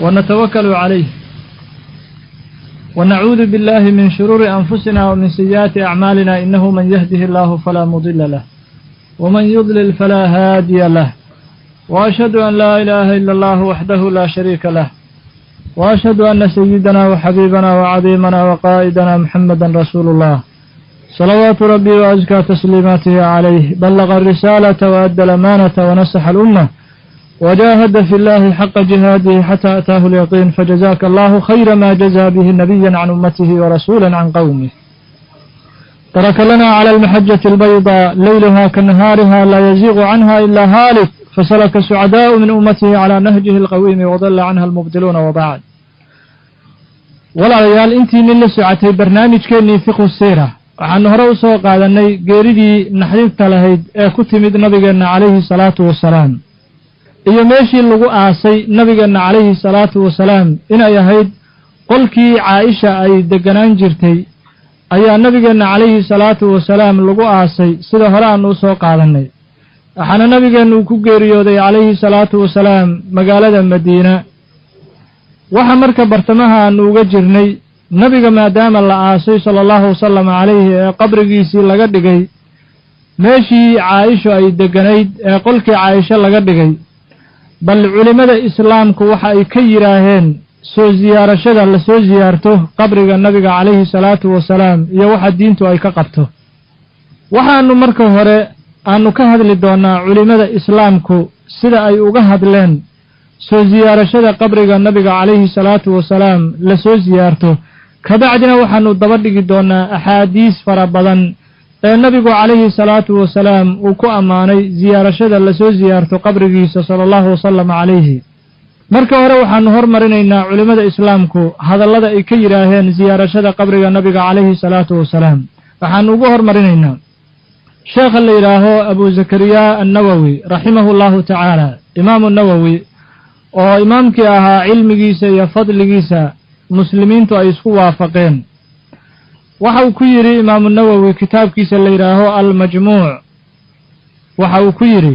ونتوكل عليه ونعوذ بالله من شرور أنفسنا ومن سيئات أعمالنا إنه من يهده الله فلا مضل له ومن يضلل فلا هادي له وأشهد أن لا إله إلا الله وحده لا شريك له وأشهد أن سيدنا وحبيبنا وعظيمنا وقائدنا محمدا رسول الله صلوات ربي وأزكى تسليماته عليه بلغ الرسالة وأدى الأمانة ونصح الأمة وجاهد في الله حق جهاده حتى أتاه اليقين فجزاك الله خير ما جزى به نبيا عن أمته ورسولا عن قومه ترك لنا على المحجة البيضاء ليلها كنهارها لا يزيغ عنها إلا هالك فسلك سعداء من أمته على نهجه القويم وضل عنها المبدلون وبعد ولا ريال انتي من لسعتي برنامج كيني فقه السيرة وعن هرو سوق هذا الني قيردي نحيب تلهيد كتمد نبينا عليه الصلاة والسلام iyo meeshii lagu aasay nabigeena calayhi salaatu wasalaam inay ahayd qolkii Caaisha ay deganaan jirtay ayaa nabigeena calayhi salaatu wasalaam lagu aasay sida hore aan u soo qaadanay waxaana nabigeenu ku geeriyooday calayhi salaatu wasalaam magaalada Madiina waxa marka bartamaha aan uga jirnay nabiga maadaama la aasay sallallahu sallam calayhi ee qabrigiisii laga dhigay meeshii Caaisha ay deganayd ee qolkii Caaisha laga dhigay bal culimada islaamku waxa ay ka yiraahdeen soo ziyaarashada la soo ziyaarto qabriga nabiga calayhi salaatu wasalaam iyo waxa diintu ay ka qabto waxaanu marka hore aanu ka hadli doonaa culimada islaamku sida ay uga hadleen soo ziyaarashada qabriga nabiga calayhi salaatu wasalaam la soo ziyaarto kabacdina waxaanu daba dhigi doonaa axaadiis fara badan ee nabigu calayhi salaatu wasalaam uu ku amaanay ziyaarashada la soo ziyaarto qabrigiisa sallallahu sallam calayhi marka hore waxaanu hormarinaynaa culimada islaamku hadallada ay ka yiraahdeen ziyaarashada qabriga nabiga calayhi salaatu wasalaam waxaanu ugu hormarinaynaa sheekha la yiraaho Abu Zakariya an-Nawawi rahimahullahu ta'ala imaam an-Nawawi oo imaamkii ahaa cilmigiisa iyo fadligiisa muslimiintu ay isku waafaqeen waxa uu ku yiri imaam an-Nawawi kitaabkiisa la yiraaho al-Majmu' waxa uu ku yiri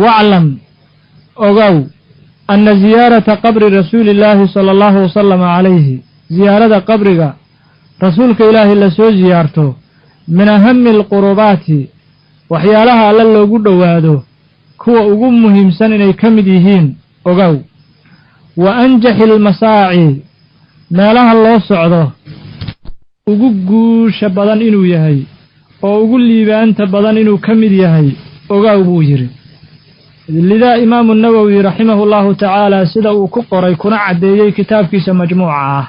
wa'lam ogow anna ziyarata qabri rasuulillahi sallallahu sallam alayhi ziyarada qabriga rasuulka ilaahi la soo ziyaarto min ahammi al-qurubaati waxyaalaha alla loogu dhawaado kuwa ugu muhiimsan inay ka mid yihiin ogow wa anjahil masaa'i meelaha loo socdo ugu guusha badan inuu yahay oo ugu liibaanta badan inuu ka mid yahay ogaw buu yiri lidaa imaam an-Nawawi rahimahullahu ta'ala sida uu ku qoray kuna cadeeyay kitaabkiisa majmuuca ah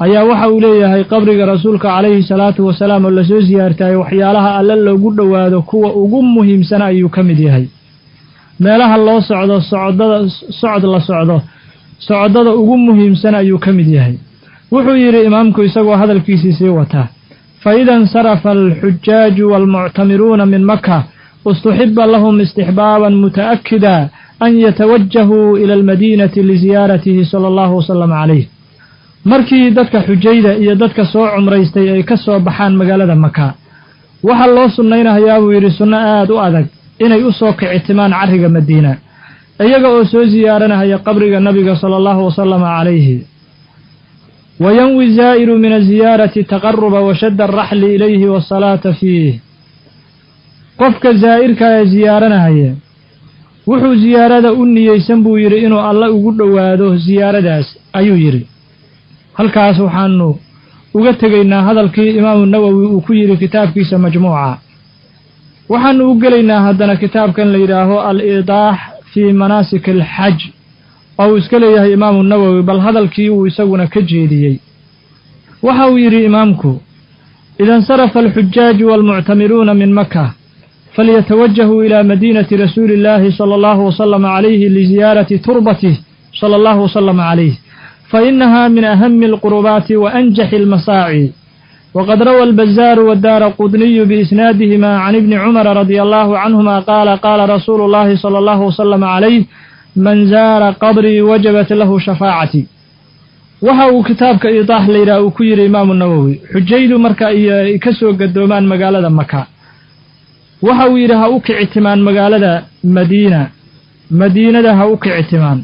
ayaa waxa uu leeyahay qabriga rasuulka calayhi salaatu wasalaam oo la soo ziyaartay waxyaalaha alla loogu dhawaado kuwa ugu muhiimsan ayuu ka mid yahay meelaha loo socdo socodada ugu muhiimsan ayuu ka mid yahay wuxuu yiri imaamku isagoo hadalkiisii wata faidan sarafa al-hujjaj wal-mu'tamiruna min makkah ustuhibba lahum istihbaban mutaakkida an yatawajjahu ila al-madinati li ziyaratihi sallallahu sallam alayhi markii dadka xujayda iyo dadka soo umraystay ay ka soo baxaan magaalada Makka waxa loo sunnaynayaa uu yiri sunna aad u adag inay u soo kicitimaan cariga Madiina iyaga oo soo ziyaaranaya qabriga nabiga sallallahu sallam alayhi وينوي الزائر من الزيارة تقرب وشد الرحل إليه والصلاة فيه قفك الزائر كا زيارنا هي وحو زيارة أني يسنبو يري إنو الله أقول وادو زيارة داس أيو يري هل كاسو حانو وقتقينا هذا الكي إمام النووي وكيري كتاب كيس مجموعة وحانو وقلينا هذا كتاب كان ليراه الإيضاح في مناسك الحج أو إسكاليه إمام النووي بل هذا الكيو يسونا كجيدي وحاو يري إمامكو إذا انصرف الحجاج والمعتمرون من مكة فليتوجهوا إلى مدينة رسول الله صلى الله وسلم عليه لزيارة تربته صلى الله وسلم عليه فإنها من أهم القربات وأنجح المساعي وقد روى البزار والدار قدني بإسنادهما عن ابن عمر رضي الله عنهما قال رسول الله صلى الله وسلم عليه من زار قبري وجبت له شفاعتي وحاو كتابك إيضاح ليرا وكير إمام النووي حجيد مركا كسو قدومان مقالة مكة وحاو يرها أكعتمان مقالة مدينة هاوك اعتمان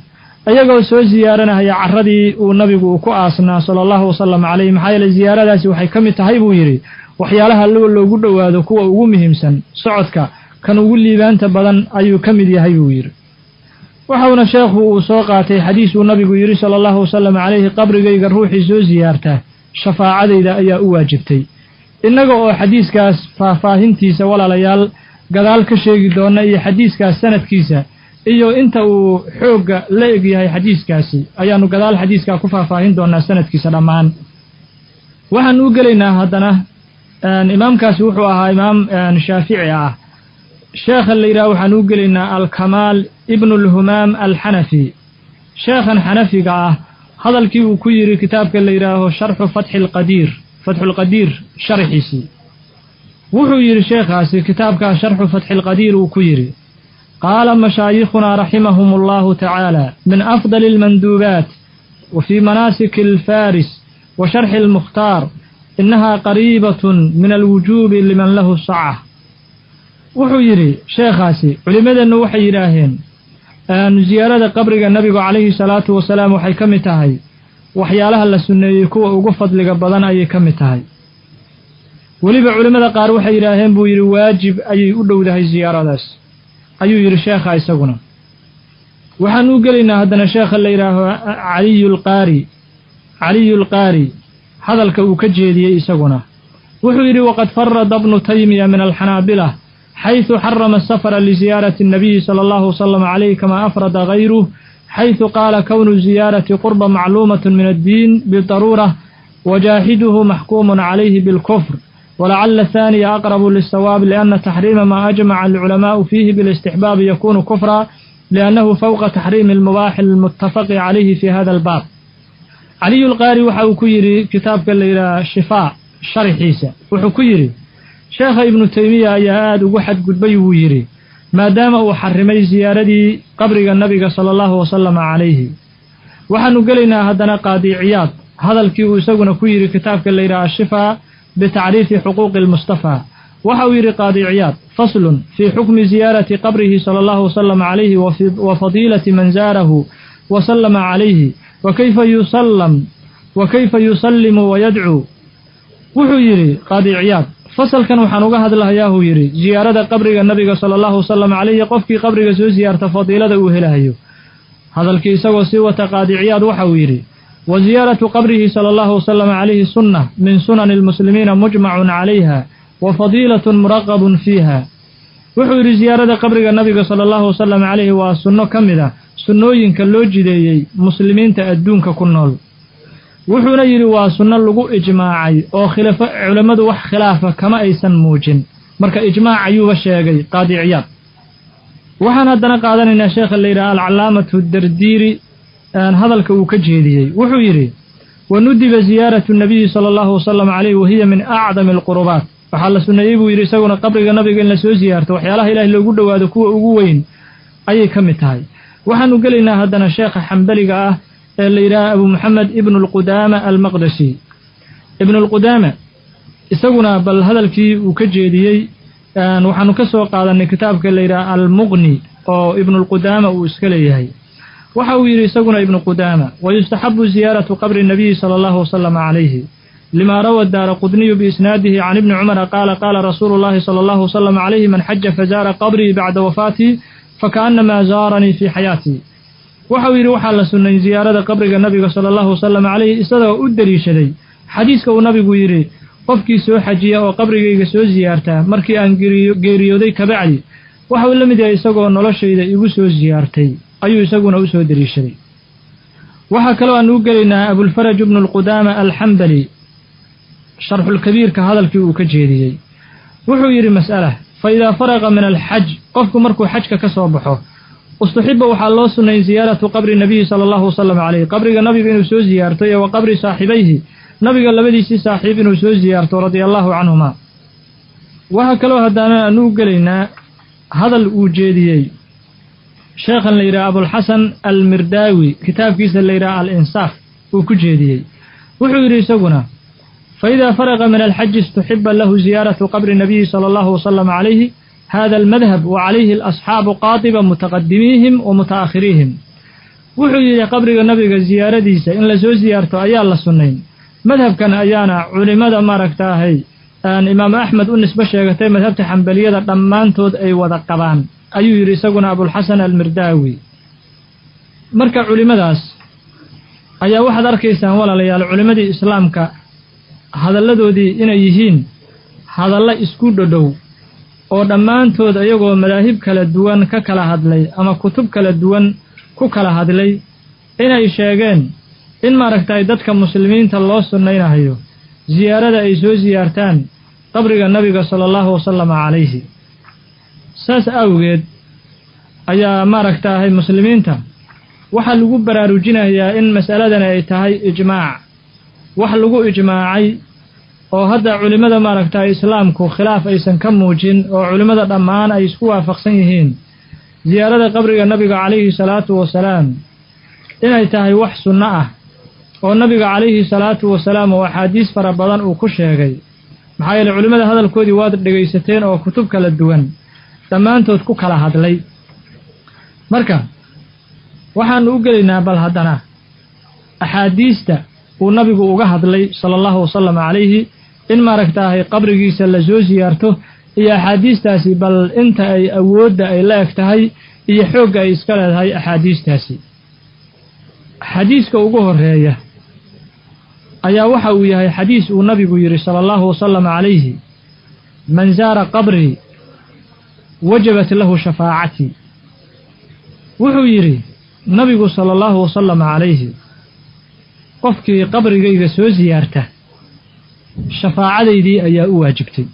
ayagoo soo ziyaaranaya carradii uu nabigu ku aasnaa sallallahu wasallam calayhi maxaa yeelay ziyaaradaasi waxay ka mid tahay buu yidhi waxyaalaha loogu dhowaado kuwa ugu muhiimsan socodka kan ugu liibaanta badan ayuu ka mid yahay buu yidhi waxauna sheekhu uu soo qaatay xadiis uu nabigu yidhi sallallahu wasallam calayhi qabrigayga ruuxii soo ziyaarta shafaacadayda ayaa u waajibtay innaga oo xadiiskaas faahfaahintiisa walaalayaal gadaal ka sheegi doona iyo xadiiskaas sanadkiisa iyo inta uu xoogga la eg yahay xadiiskaasi ayaanu gadaal xadiiskaa ku faahfaahin doonaa sanadkiisa dhammaan waxaan u gelaynaa haddana imaamkaasi wuxuu ahaa imaam shaafici ah sheekha la yidhaha waxaan u gelaynaa alkamaal ibnu lhumaam alxanafi sheekhan xanafiga ah hadalkii uu ku yidhi kitaabka la yidhaaho sharxu fatxulqadiir sharxiisii wuxuu yidhi sheekhaasi kitaabkaa sharxu fatxilqadiir uu ku yidhi qaala mashaayikhunaa raximahum allahu tacaala min afdali almanduubaat wa fii manaasiki alfaaris wa sharxi almukhtaar innahaa qariibatun min alwujuubi liman lahu saca wuxuu yidhi sheekhaasi culimmadeennu waxay yidhaaheen ziyaarada qabriga nabigu calayhi salaatu wasalaam waxay ka mid tahay waxyaalaha la sunneeyey kuwa ugu fadliga badan ayay ka mid tahay weliba culimmada qaar waxay yidhaaheen buu yidhi waajib ayay u dhowdahay ziyaaradaas ayuu yidhi sheekha isaguna waxaan u gelaynaa haddana sheekha la yidhaaho caliyulqaari hadalka uu ka jeediyey isaguna wuxuu yidhi waqad farada bnu taymiya min alxanaabila xayثu xarama asafara liziyaarati الnabiyi salى allahu wasalam calayh kama afrada gayruh xayثu qaala kownu ziyaarati qurba macluumaة min addiin bidaruura wajaaxiduhu maxkuumun calayhi bilkufr walacala athaniya aqrabu liلsawaab liأna taxriima ma ajmaca alculamaءu fiihi bilاstixbaabi yakunu kufra liأnnahu fawqa taxriimi اlmubaaxi almutafaqi calayhi fi hada albaab caliyulqaari waxa uu ku yidhi kitaabka la yidhaha shifaa sharxiisa wuxuu ku yidhi sheekha ibnu taymiya ayaa aada ugu xadgudbay wuu yidhi maadaama uu xarimay ziyaaradii qabriga nabiga sala allahu wasalama calayhi waxaanu gelaynaa haddana qaadi ciyaad hadalkii uu isaguna ku yidhi kitaabka la yidhaha ashifaa bitacriifi xuquuqi almustafaa waxa uu yidhi qaadi ciyaad faslun fii xukmi ziyaarati qabrihi sala allahu wasalama calayhi wa fadiilati man zaarahu wasallama calayhi wa kayfa yusallimu wayadcuu wuxuu yidhi qaadi ciyaad fasalkan waxaan uga hadlahayaahuu yidhi ziyaarada qabriga nabiga sala allahu wasalam calayhi qofkii qabriga soo ziyaarta fadiilada uu helahayo hadalkii isagoo sii wata qaadi ciyaad waxa uu yidhi wa ziyaaratu qabrihi sala allahu wasalam calayhi sunna min sunani almuslimiina mujmacun calayha wa fadiilatun muraqabun fiiha wuxuu yidhi ziyaarada qabriga nabiga sala allahu wasalam calayhi waa sunno ka mid a sunnooyinka loo jideeyey muslimiinta adduunka ku nool wuxuuna yidhi waa sunno lagu ijmaacay oo culammadu wax khilaafa kama aysan muujin marka ijmaac ayuuba sheegay qaadi ciyaad waxaan haddana qaadanaynaa sheekha la yidhaha alcalaamatu dardiiri hadalka uu ka jeediyey wuxuu yidhi wanudiba ziyaaratu nabiyi sala allahu wasalam calayh wahiya min acdami alqurubaat waxaa la sunneeyey buu yidhi isaguna qabriga nabiga in la soo ziyaarto waxyaalaha ilaahay loogu dhowaado kuwa ugu weyn ayay ka mid tahay waxaanu gelaynaa haddana sheekha xambaliga ah ee la yidhaha abu moxamed ibnu alqudaama almaqdasi ibnu alqudaama isaguna bal hadalkii uu ka jeediyey waxaanu ka soo qaadanay kitaabka la yidhaha almuqni oo ibnu alqudaama uu iska leeyahay waxa uu yidhi isaguna ibnu qudaama wayustaxabu ziyaaratu qabri nabiyi sala allahu wasalama calayhi lima rawa daara qudniyu biisnaadihi can ibni cumara qaala qaala rasuulu llahi sala allahu wasalam calayhi man xaja fazaara qabrii bacda wafaatii fakaannamaa zaaranii fii xayaatii waxau yidhi waxaa la sunnay ziyaarada qabriga nabiga sala allahu wasalam calayhi isagoo u deliishaday xadiiska uu nabigu yidhi qofkii soo xajiya oo qabrigayga soo ziyaartaa markii aan geeriyooday kabacdi waxau la mid yahay isagoo noloshayda igu soo ziyaartay ayuu isaguna u soo deliishaday waxaa kaloo aan u gelaynaa abulfaraj ibnu alqudaama alxambali sharxulkabiirka hadalkii uu ka jeediyey wuxuu yidhi mas'ala fa idaa faraqa min alxaj qofku markuu xajka ka soo baxo ustuxiba waxaa loo sunnay ziyaaratu qabri nabiyi sala allahu wasalam calayh qabriga nabiga inuu soo ziyaarto iyo wa qabri saaxibayhi nabiga labadiisii saaxiib inuu soo ziyaarto radia allahu canhuma waxaa kaloo haddana aanu u gelaynaa hadal uu jeediyey sheekhan la yidhaha abulxasan almirdaawi kitaabkiisa la yidhaha al-insaaf uu ku jeediyey wuxuu yidhi isaguna faidaa faraqa min alxaji istuxiba lahu ziyaaratu qabri nabiyi sala allahu wasalam calayhi hada almadhab wa calayhi alasxaabu qaadiba mutaqadimiihim wa muta'akhiriihim وحي قبر النبي زيارة ديسة إن لسو زيارته أيا الله سنين مذهب كان أيانا علماء ما ركتاهي أن إمام أحمد بالنسبة شيئتي مذهب حنبلية دمان تود أي وذقبان أيو يرسقنا أبو الحسن المرداوي مركع علماء داس أيا واحد أركيسان ولا ليال علماء دي إسلامك هذا اللدو دي إنا يهين هذا الله إسكود دو oo dhammaantood ayagoo madaahib kala duwan ka kala hadlay ama kutub kala duwan ku kala hadlay inay sheegeen in maaragtay dadka muslimiinta loo sunnaynayo ziyaarada ay soo ziyaartaan qabriga nabiga sallallahu alayhi saas awgeed ayaa maaragtay muslimiinta waxa lagu baraarujinayaa in mas'aladan ay tahay ijmaac wax lagu ijmaacay oo hadda culimada maaragtay islaamku khilaaf aysan ka muujin oo culimada dhammaan ay isku waafaqsan yihiin ziyaarada qabriga nabiga calayhi salaatu wasalaam inay tahay wax sunno ah oo nabiga calayhi salaatu wasalaam oo axaadiis fara badan uu ku sheegay maxaa yeelay culimada hadalkoodii waad dhagaysateen oo kutub kala duwan dhammaantood ku kala hadlay marka waxaan u gelaynaa bal haddana axaadiista uu nabigu uga hadlay sallallahu alayhi in maaragtay qabrigiisa la soo ziyaarto iyo axaadiistaasi bal inta ay awoodda ay la eg tahay iyo xoogga ay iska leedahay axaadiistaasi xadiiska ugu horeeya ayaa waxa uu yahay xadiis uu nabigu yiri sallallahu alayhi man zaara qabri wajabat lahu shafaa'ati wuxuu yiri nabigu sallallahu alayhi qofkii qabrigayga soo ziyaarta shafaacadaydii ayaa u waajibtay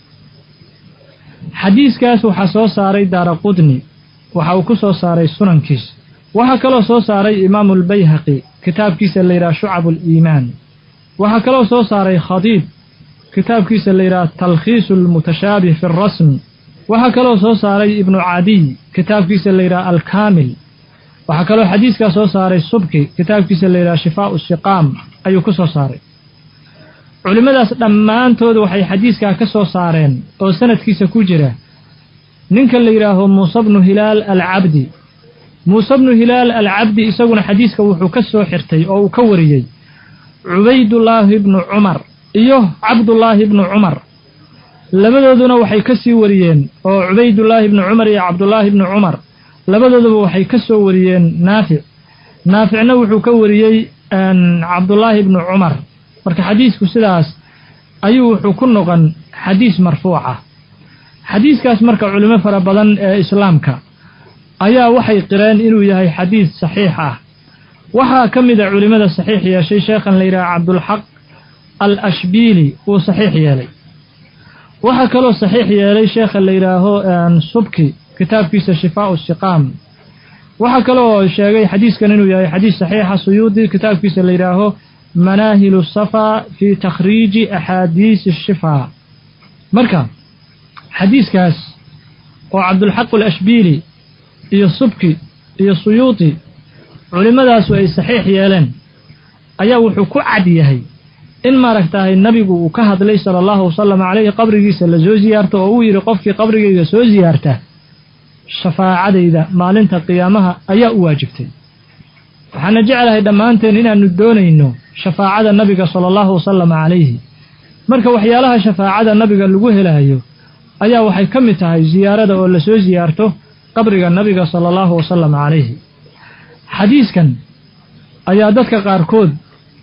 xadiiskaas waxa soo saaray Daaraqutni waxa uu ku soo saaray sunankiisa waxa kale oo soo saaray Imaam al-Bayhaqi kitaabkiisa la yiraahdo Shu'abul Iimaan waxa kale oo soo saaray Khadiib kitaabkiisa la yiraahdo Talkhiisul Mutashaabih fi ar-Rasm waxa kale oo soo saaray Ibn Adi kitaabkiisa la yiraahdo Al-Kaamil waxa kale oo xadiiska soo saaray Subki kitaabkiisa la yiraahdo Shifaa'u Siqaam ayuu ku soo saaray culimadaas dhammaantood waxay xadiiska ka soo saareen oo sanadkiisa ku jira ninka la yiraahdo Muusa ibn Hilaal al-Abdi Muusa ibn Hilaal al-Abdi isaguna xadiiska wuxuu ka soo xirtay oo uu ka wariyay Ubaydullah ibn Umar iyo Abdullah ibn Umar labadooduna waxay ka sii wariyeen oo Ubaydullah ibn Umar iyo Abdullah ibn Umar labadooduba waxay ka soo wariyeen Naafi'na wuxuu ka wariyay Abdullah ibn Umar marka xadiisku sidaas ayuu wuxuu ku noqon xadiis marfuuca xadiiskaas marka culimo fara badan ee islaamka ayaa waxay qireen inuu yahay xadiis saxiix ah waxa kamid ah culimada saxiix yeeshay sheekhan la yiraahdo Abdul Haq al-Ashbili oo saxiix yeelay waxa kale oo saxiix yeelay sheekha la yiraahdo Subki kitaabkiisa Shifaa'u Siqaam waxa kale oo sheegay xadiiskan inuu yahay xadiis saxiix ah Suyuudi kitaabkiisa la yiraahdo مناهل الصفا في تخريج أحاديث الشفاء مركا حديث كاس وعبد الحق الأشبيلي إيا الصبكي إيا السيوطي علماء داس وإي صحيح يالن أيا وحكو عديهي إن ما ركتاه النبي وكهد لي صلى الله وسلم عليه قبري سلزو زيارته ووي رقف في قبري سو زيارته شفاعة إذا ما لنت قيامها أيا واجبتي وحنا جعلها دمانتين إنا ندونينو shafaacada nabiga sallallahu alayhi marka waxyaalaha shafaacada nabiga lagu helayo ayaa waxay kamid tahay ziyaarada oo la soo ziyaarto qabriga nabiga sallallahu alayhi xadiiskan ayaa dadka qaarkood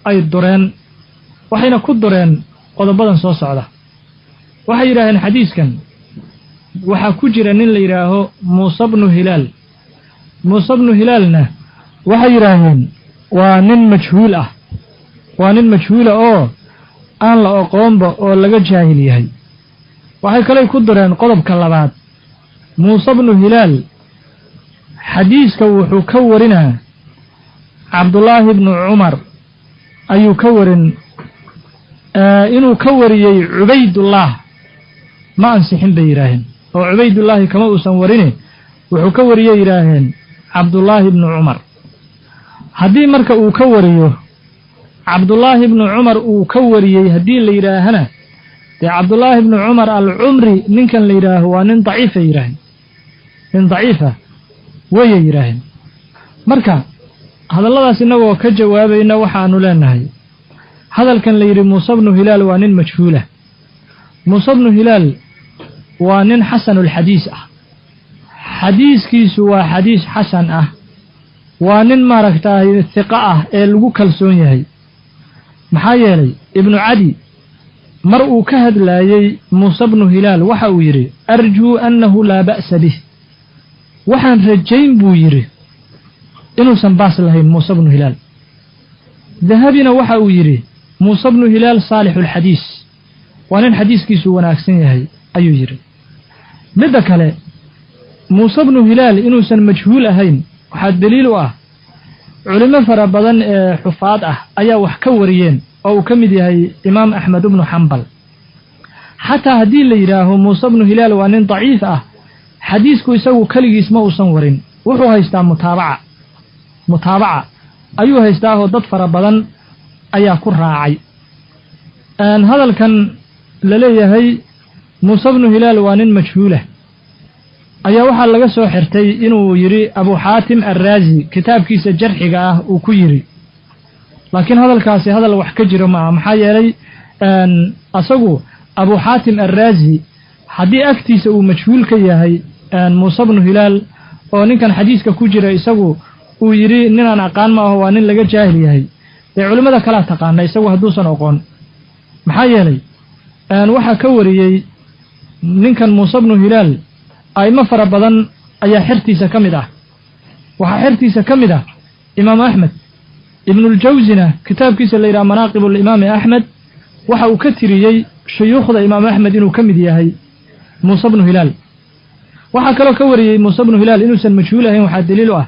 ay dureen waxayna ku dureen qodobadan soo socda waxay yiraahdeen xadiiskan waxa ku jira nin la yiraahdo Muusa ibn Hilaalna waxay yiraahdeen waa nin majhuul ah waa nin majhuula oo aan la aqoonba oo laga jaahil yahay waxay kale ku dareen qodobka labaad Muusa ibn Hilaal xadiiska wuxuu ka warinaa Abdullah ibn Umar ayuu ka warin inuu ka wariyay Ubaydullah ma ansixin bay yiraahdeen oo Ubaydullah kama uusan warine wuxuu ka wariyay yiraahdeen Abdullah ibn Umar haddii marka uu ka wariyo Abdullah ibn Umar uu ka wariyay hadii la yiraahana de Abdullah ibn Umar al-Umri ninkan la yiraaho waa nin daciif yiraahin nin daciifa way yiraahin marka هذا الله سنو كجوابنا وحانو لنهي هذا كان ليري موسى بن هلال وانين مجهولة موسى بن هلال وانين حسن الحديث حديث كيسوا حديث حسن وانين ماركتاه الثقة الوكو كالسونيهي محايلي ابن عدي مرء كهد لايي موسى بن هلال وحاو يري أرجو أنه لا بأس به وحان رجين بو يري إنه سنباس لهين موسى بن هلال ذهبنا وحاو يري موسى بن هلال صالح الحديث وانين حديث كيسو وناكسين يهي أيو يري مدك له موسى بن هلال إنه سن مجهول أهين وحاد دليل علماء فربضان حفاظ أيا وحكوريين أو كمد يهي إمام أحمد بن حنبل حتى هدي اللي يراه موسى بن هلال وانين ضعيف حديث كو يسوي كلي اسمه صنورين وحو هيستا متابعة أيو هيستاه ضد فربضان أيا كراعي أن هذا كان لليه موسى بن هلال وانين مجهوله أيا وحا لغا سو خرتي إنو يري أبو حاتم الرازي كتاب كيس جرحيغا وكو يري لكن هذا الكاسي هذا الوح كجر مع محايري أن أصغو أبو حاتم الرازي حدي أكتيس ومجهول كيهي أن موسى بن هلال ونين كان حديث كجر إسغو ويري نينا نقان ما هو نين لغا جاهليهي علماء كلا تقان إسغو هدوسا نقون محايري أن وحا كوريي نين كان موسى بن هلال أيما فربضان أيا حرتيسا كمدا وحا حرتيسا كمدا إمام أحمد ابن الجوزنة كتاب كيس اللي مناقب الإمام أحمد وحا أكتريي شيوخ الإمام أحمد إنه كمديهي موسى بن هلال وحا كلو كوري موسى بن هلال إنه سن مجهوله وحا دليله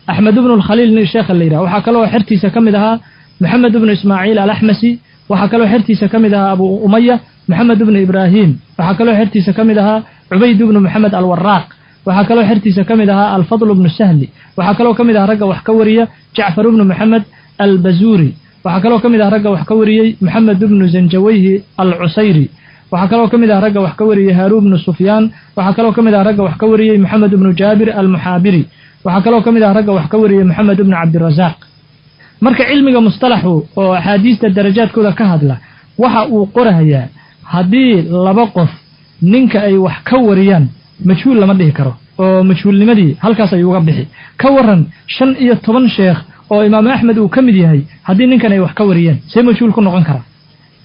أحمد بن الخليل الشيخ اللي وحا كلو حرتيسا كمدها محمد بن إسماعيل الأحمسي وحا كلو حرتيسا كمدها أبو أمية محمد بن إبراهيم وحا كلو حرتيسا كمدها عبيد بن محمد الوراق وحا كلو حرتيسا كمدها الفضل بن السهل وحا كلو كمدها رقا وحكورية جعفر بن محمد البزوري وحا كلو كمدها رقا وحكورية محمد بن زنجويه العسيري وحا كلو كمدها رقا وحكورية هارون بن سفيان وحا كلو كمدها رقا وحكورية محمد بن جابر المحابري وحا كلو كمدها رقا وحكورية محمد بن عبد الرزاق marka cilmiga mustalaxu oo ahadiista darajaadkooda ka hadla waxa uu qoraya hadii laba qof ninka ay wax ka wariyaan majhuul lama dhihi karo oo majhuulnimadii halkaas ay uga bixi ka waran 15 sheekh oo imaam Ahmed uu kamid yahay hadii ninkan ay wax ka wariyaan see majhuul ku noqon kara